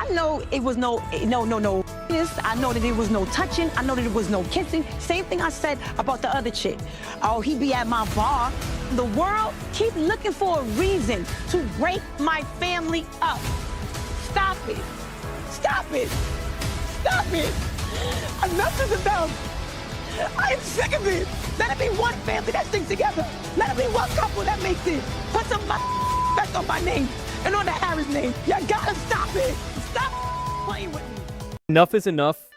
I know it was no. I know that there was no touching. I know that there was no kissing. Same thing I said about the other chick. Oh, he be at my bar. The world keep looking for a reason to break my family up. Stop it. Stop it. Stop it. Enough is enough. I am sick of it. Let it be one family that sticks together. Let it be one couple that makes it. Put some back on my name and on the Harris name. You gotta stop it. Stop playing with me. Enough is enough.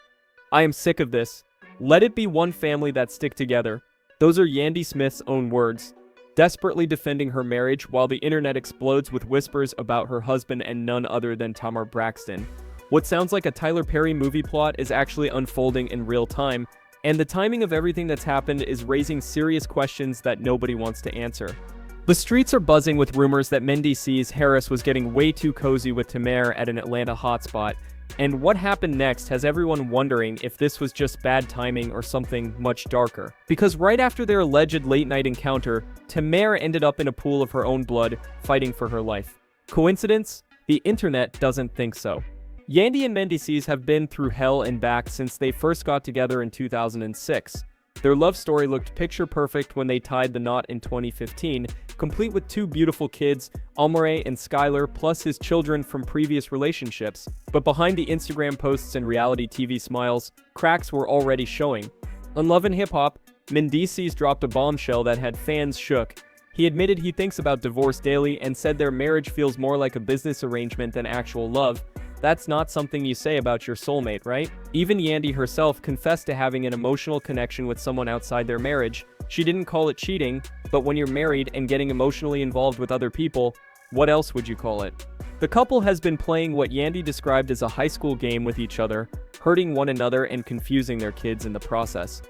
I am sick of this. Let it be one family that stick together. Those are Yandy Smith's own words, desperately defending her marriage while the internet explodes with whispers about her husband and none other than Tamar Braxton. What sounds like a Tyler Perry movie plot is actually unfolding in real time, and the timing of everything that's happened is raising serious questions that nobody wants to answer. The streets are buzzing with rumors that Mendeecees Harris was getting way too cozy with Tamar at an Atlanta hotspot, and what happened next has everyone wondering if this was just bad timing or something much darker. Because right after their alleged late-night encounter, Tamar ended up in a pool of her own blood, fighting for her life. Coincidence? The internet doesn't think so. Yandy and Mendeecees have been through hell and back since they first got together in 2006. Their love story looked picture perfect when they tied the knot in 2015, complete with two beautiful kids, Almare and Skylar, plus his children from previous relationships. But behind the Instagram posts and reality TV smiles, cracks were already showing. On Love and Hip Hop, Mendeecees dropped a bombshell that had fans shook. He admitted he thinks about divorce daily and said their marriage feels more like a business arrangement than actual love. That's not something you say about your soulmate, right? Even Yandy herself confessed to having an emotional connection with someone outside their marriage. She didn't call it cheating, but when you're married and getting emotionally involved with other people, what else would you call it? The couple has been playing what Yandy described as a high school game with each other, hurting one another and confusing their kids in the process.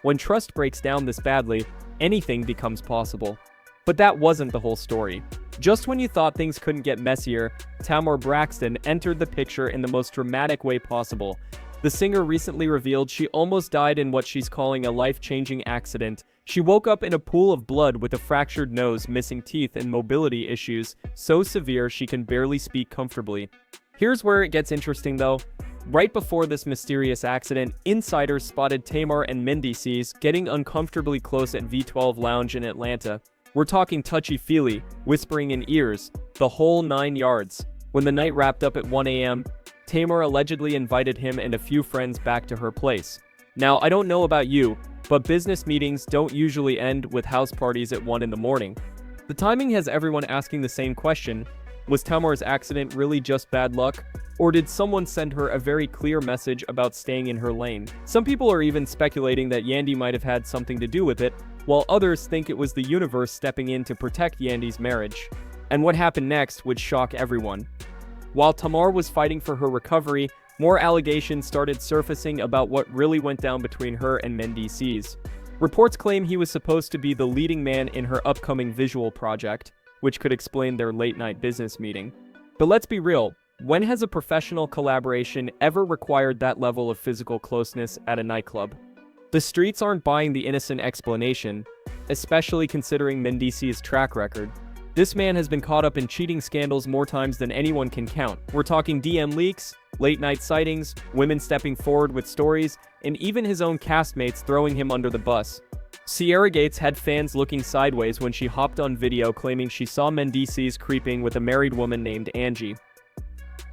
When trust breaks down this badly, anything becomes possible. But that wasn't the whole story. Just when you thought things couldn't get messier, Tamar Braxton entered the picture in the most dramatic way possible. The singer recently revealed she almost died in what she's calling a life-changing accident. She woke up in a pool of blood with a fractured nose, missing teeth, and mobility issues so severe she can barely speak comfortably. Here's where it gets interesting though. Right before this mysterious accident, insiders spotted Tamar and Mendeecees getting uncomfortably close at V12 Lounge in Atlanta. We're talking touchy-feely, whispering in ears, the whole 9 yards. When the night wrapped up at 1 a.m., Tamar allegedly invited him and a few friends back to her place. Now, I don't know about you, but business meetings don't usually end with house parties at 1 in the morning. The timing has everyone asking the same question. Was Tamar's accident really just bad luck? Or did someone send her a very clear message about staying in her lane? Some people are even speculating that Yandy might have had something to do with it, while others think it was the universe stepping in to protect Yandy's marriage. And what happened next would shock everyone. While Tamar was fighting for her recovery, more allegations started surfacing about what really went down between her and Mendeecees. Reports claim he was supposed to be the leading man in her upcoming visual project, which could explain their late-night business meeting. But let's be real, when has a professional collaboration ever required that level of physical closeness at a nightclub? The streets aren't buying the innocent explanation, especially considering Mendeecees' track record. This man has been caught up in cheating scandals more times than anyone can count. We're talking DM leaks, late-night sightings, women stepping forward with stories, and even his own castmates throwing him under the bus. Sierra Gates had fans looking sideways when she hopped on video claiming she saw Mendeecees creeping with a married woman named Angie.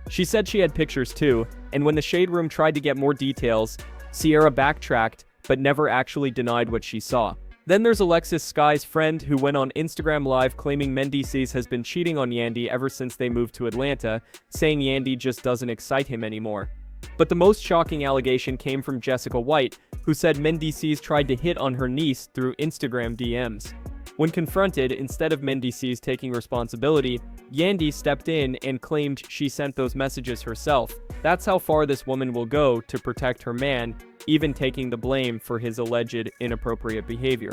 She said she had pictures too, and when the Shade Room tried to get more details, Sierra backtracked, but never actually denied what she saw. Then there's Alexis Sky's friend who went on Instagram Live claiming Mendeecees has been cheating on Yandy ever since they moved to Atlanta, saying Yandy just doesn't excite him anymore. But the most shocking allegation came from Jessica White, who said Mendeecees tried to hit on her niece through Instagram DMs. When confronted, instead of Mendeecees taking responsibility, Yandy stepped in and claimed she sent those messages herself. That's how far this woman will go to protect her man, even taking the blame for his alleged inappropriate behavior.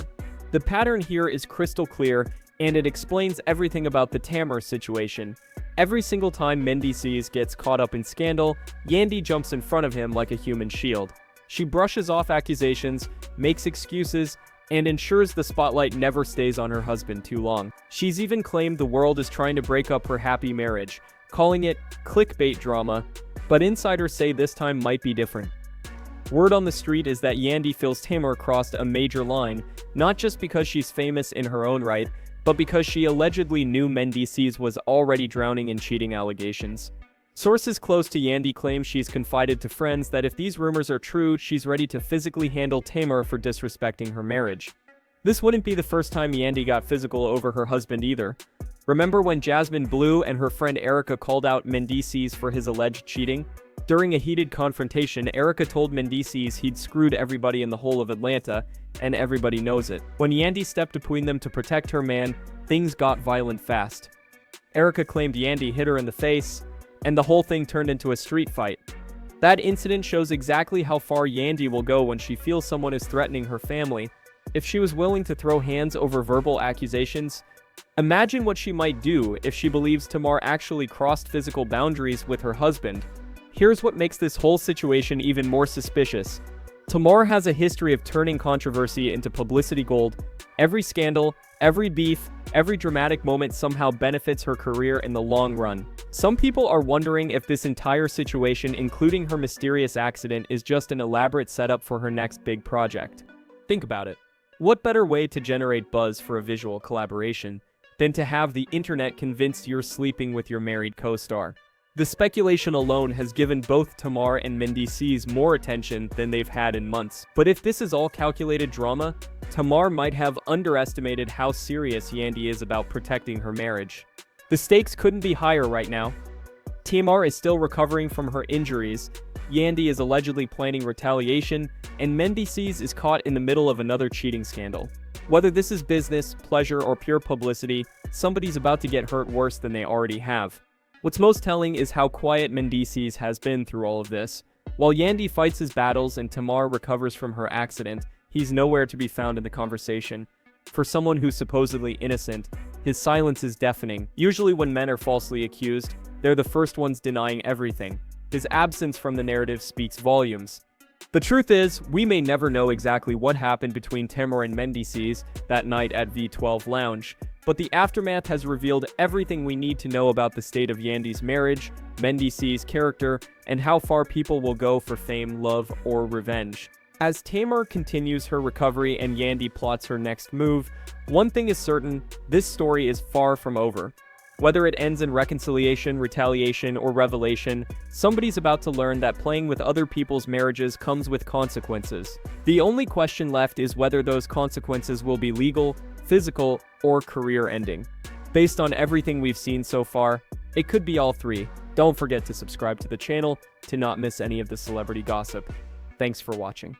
The pattern here is crystal clear, and it explains everything about the Tamar situation. Every single time Mendeecees gets caught up in scandal, Yandy jumps in front of him like a human shield. She brushes off accusations, makes excuses, and ensures the spotlight never stays on her husband too long. She's even claimed the world is trying to break up her happy marriage, calling it clickbait drama. But insiders say this time might be different. Word on the street is that Yandy feels Tamar crossed a major line, not just because she's famous in her own right, but because she allegedly knew Mendeecees was already drowning in cheating allegations. Sources close to Yandy claim she's confided to friends that if these rumors are true, she's ready to physically handle Tamar for disrespecting her marriage. This wouldn't be the first time Yandy got physical over her husband either. Remember when Jasmine Blue and her friend Erica called out Mendeecees for his alleged cheating? During a heated confrontation, Erica told Mendeecees he'd screwed everybody in the whole of Atlanta, and everybody knows it. When Yandy stepped between them to protect her man, things got violent fast. Erica claimed Yandy hit her in the face, and the whole thing turned into a street fight. That incident shows exactly how far Yandy will go when she feels someone is threatening her family. If she was willing to throw hands over verbal accusations, imagine what she might do if she believes Tamar actually crossed physical boundaries with her husband. Here's what makes this whole situation even more suspicious. Tamar has a history of turning controversy into publicity gold. Every scandal, every beef, every dramatic moment somehow benefits her career in the long run. Some people are wondering if this entire situation, including her mysterious accident, is just an elaborate setup for her next big project. Think about it. What better way to generate buzz for a visual collaboration than to have the internet convinced you're sleeping with your married co-star? The speculation alone has given both Tamar and Mendeecees more attention than they've had in months. But if this is all calculated drama, Tamar might have underestimated how serious Yandy is about protecting her marriage. The stakes couldn't be higher right now. Tamar is still recovering from her injuries, Yandy is allegedly planning retaliation, and Mendeecees is caught in the middle of another cheating scandal. Whether this is business, pleasure, or pure publicity, somebody's about to get hurt worse than they already have. What's most telling is how quiet Mendeecees has been through all of this. While Yandy fights his battles and Tamar recovers from her accident, he's nowhere to be found in the conversation. For someone who's supposedly innocent, his silence is deafening. Usually when men are falsely accused, they're the first ones denying everything. His absence from the narrative speaks volumes. The truth is, we may never know exactly what happened between Tamar and Mendeecees that night at V12 Lounge, but the aftermath has revealed everything we need to know about the state of Yandy's marriage, Mendeecees' character, and how far people will go for fame, love, or revenge. As Tamar continues her recovery and Yandy plots her next move, one thing is certain, this story is far from over. Whether it ends in reconciliation, retaliation, or revelation, somebody's about to learn that playing with other people's marriages comes with consequences. The only question left is whether those consequences will be legal, physical, or career-ending. Based on everything we've seen so far, it could be all three. Don't forget to subscribe to the channel to not miss any of the celebrity gossip. Thanks for watching.